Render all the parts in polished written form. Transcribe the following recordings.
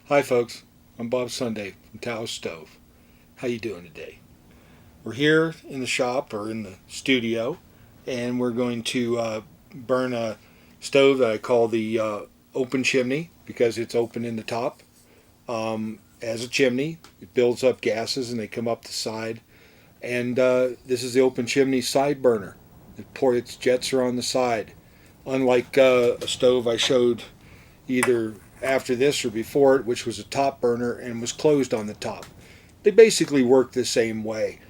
Hi folks, I'm Bob Sunday from Taos Stove. How you doing today? We're here in the shop or in the studio, and we're going to burn a stove that I call the open chimney because it's open in the top. As a chimney, it builds up gases and they come up the side. And this is the open chimney side burner. Its jets are on the side. Unlike a stove I showed either after this or before it, which was a top burner and was closed on the top. They basically work the same way.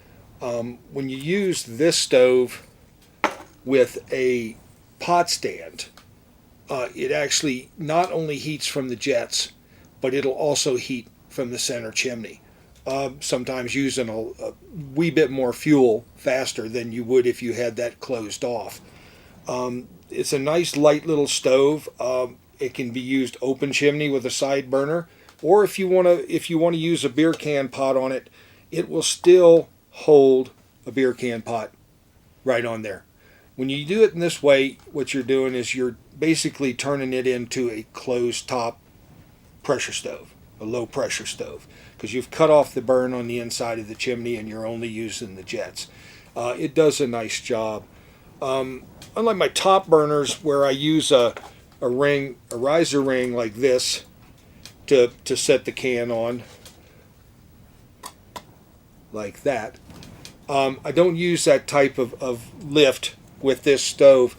When you use this stove with a pot stand, it actually not only heats from the jets, but it'll also heat from the center chimney. Sometimes using a wee bit more fuel faster than you would if you had that closed off. It's a nice light little stove. It can be used open chimney with a side burner, or if you want to use a beer can pot on it, it will still hold a beer can pot right on there. When you do it in this way, what you're doing is you're basically turning it into a closed top pressure stove, a low pressure stove, because you've cut off the burn on the inside of the chimney and you're only using the jets. It does a nice job. Unlike my top burners, where I use a riser ring like this to set the can on, like that. I don't use that type of lift with this stove.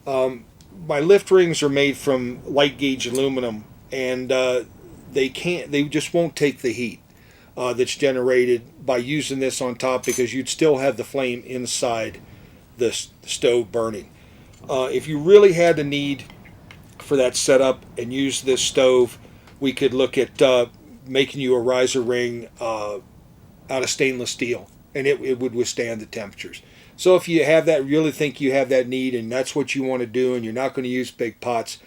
My lift rings are made from light gauge aluminum, and they just won't take the heat that's generated by using this on top, because you'd still have the flame inside the stove burning. If you really had a need for that setup and use this stove, we could look at making you a riser ring out of stainless steel, and it would withstand the temperatures. So if you have that, really think you have that need, and that's what you want to do, and you're not going to use big pots,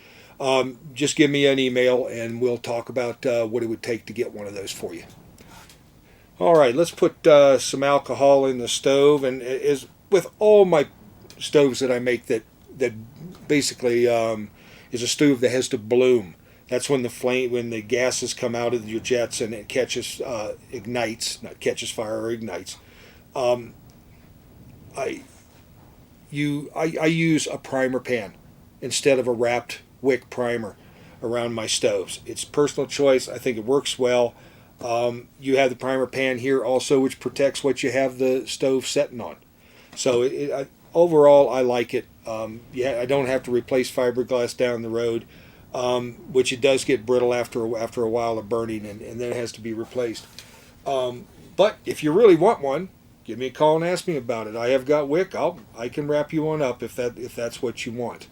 just give me an email and we'll talk about what it would take to get one of those for you. All right, let's put some alcohol in the stove, and as with all my stoves that I make, that basically is a stove that has to bloom. That's when the gases come out of your jets and it catches fire or ignites. I use a primer pan instead of a wrapped wick primer around my stoves. It's personal choice. I think it works well. You have the primer pan here also, which protects what you have the stove setting on. So overall, I like it. I don't have to replace fiberglass down the road, which it does get brittle after a while of burning, and then it has to be replaced. But if you really want one, give me a call and ask me about it. I have got wick. I can wrap you one up if that's what you want.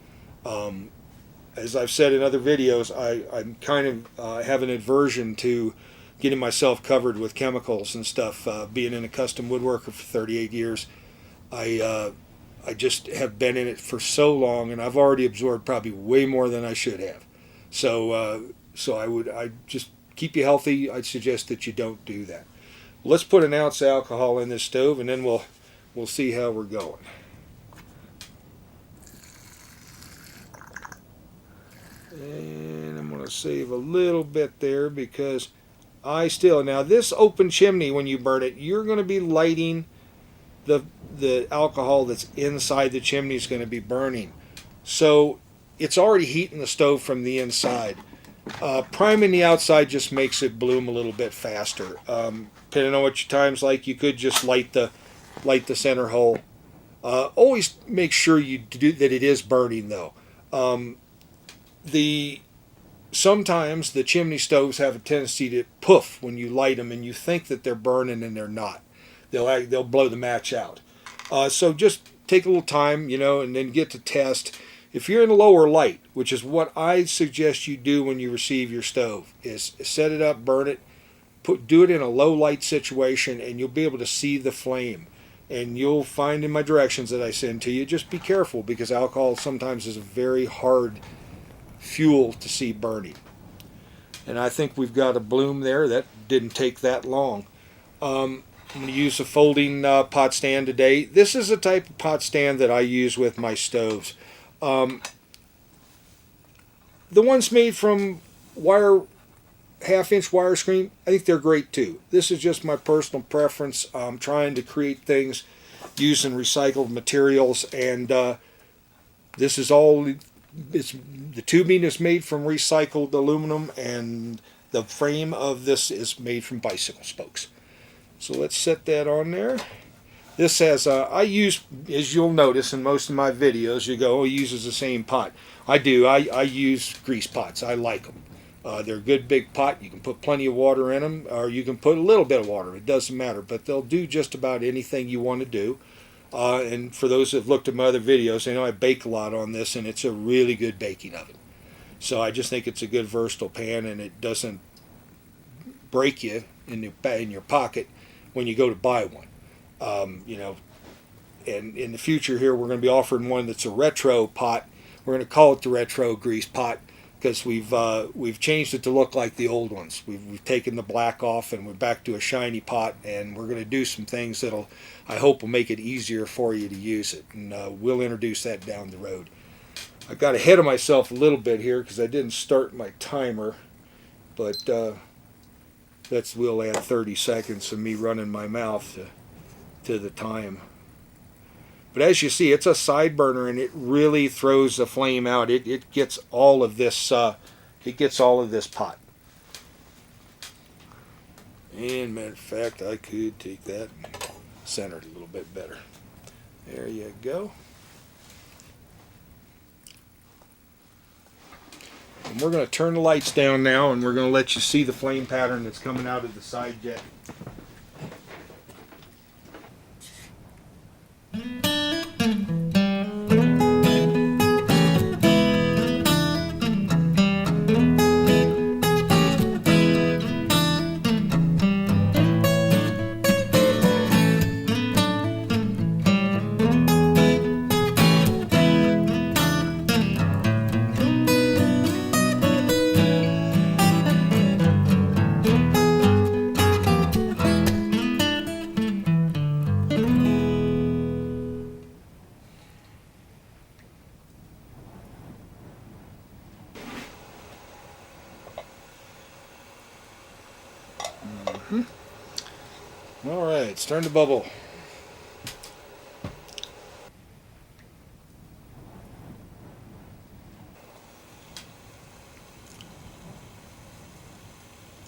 As I've said in other videos, I'm kind of have an aversion to getting myself covered with chemicals and stuff. Being in a custom woodworker for 38 years, I just have been in it for so long, and I've already absorbed probably way more than I should have. So I just keep you healthy. I'd suggest that you don't do that. Let's put an ounce of alcohol in this stove, and then we'll see how we're going. And I'm going to save a little bit there because now this open chimney, when you burn it, you're going to be lighting the alcohol that's inside the chimney is going to be burning. So it's already heating the stove from the inside. Priming the outside just makes it bloom a little bit faster. Depending on what your time's like, you could just light the center hole. Always make sure you do that it is burning though. Sometimes the chimney stoves have a tendency to poof when you light them, and you think that they're burning and they're not. They'll blow the match out. So just take a little time, and then get to test. If you're in lower light, which is what I suggest you do when you receive your stove, is set it up, burn it, do it in a low light situation, and you'll be able to see the flame. And you'll find in my directions that I send to you, just be careful, because alcohol sometimes is a very hard fuel to see burning. And I think we've got a bloom there. That didn't take that long. I'm going to use a folding pot stand today. This is a type of pot stand that I use with my stoves. The ones made from wire half-inch wire screen, I think they're great too. This is just my personal preference. I'm trying to create things using recycled materials, and this is all. The tubing is made from recycled aluminum, and the frame of this is made from bicycle spokes. So let's set that on there. This has, I use, as you'll notice in most of my videos, you go, oh, he uses the same pot. I do. I use grease pots. I like them. They're a good big pot. You can put plenty of water in them, or you can put a little bit of water. It doesn't matter. But they'll do just about anything you want to do. And for those that have looked at my other videos, they know I bake a lot on this, and it's a really good baking oven. So I just think it's a good versatile pan, and it doesn't break you in your pocket when you go to buy one. And in the future here, we're going to be offering one that's a retro pot. We're going to call it the retro grease pot because we've changed it to look like the old ones. We've taken the black off and we're back to a shiny pot, and we're going to do some things that'll, I hope, will make it easier for you to use it, and we'll introduce that down the road. I got ahead of myself a little bit here because I didn't start my timer, but we'll add 30 seconds of me running my mouth to the time. But as you see, it's a side burner, and it really throws the flame out. It gets all of this. It gets all of this pot. And matter of fact, I could take that and center it a little bit better. There you go. And we're going to turn the lights down now, and we're going to let you see the flame pattern that's coming out of the side jet. All right, it's starting to bubble.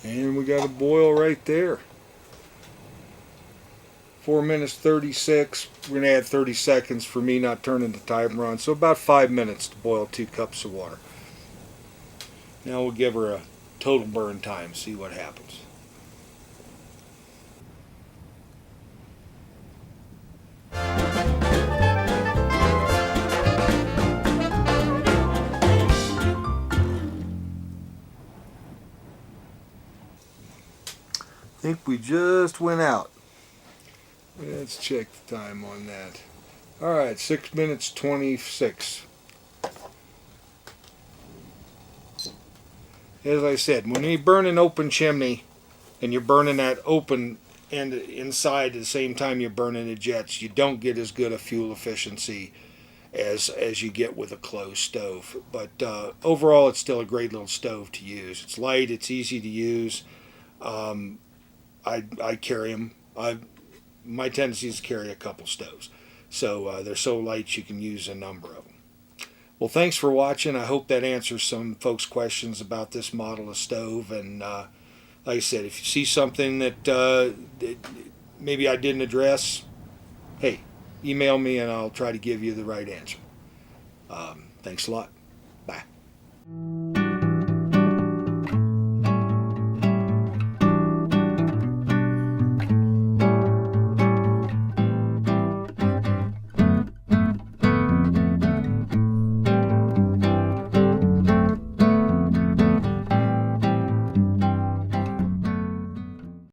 And we got a boil right there. 4 minutes 36. We're going to add 30 seconds for me not turning the timer on. So about 5 minutes to boil 2 cups of water. Now we'll give her a total burn time, see what happens. I think we just went out. Let's check the time on that. All right, 6 minutes 26. As I said, when you burn an open chimney and you're burning that open end inside at the same time you're burning the jets, you don't get as good a fuel efficiency as you get with a closed stove. But overall, it's still a great little stove to use. It's light, it's easy to use. I carry them. My tendency is to carry a couple stoves. So they're so light you can use a number of them. Well, thanks for watching. I hope that answers some folks' questions about this model of stove. And like I said, if you see something that maybe I didn't address, hey, email me and I'll try to give you the right answer. Thanks a lot. Bye.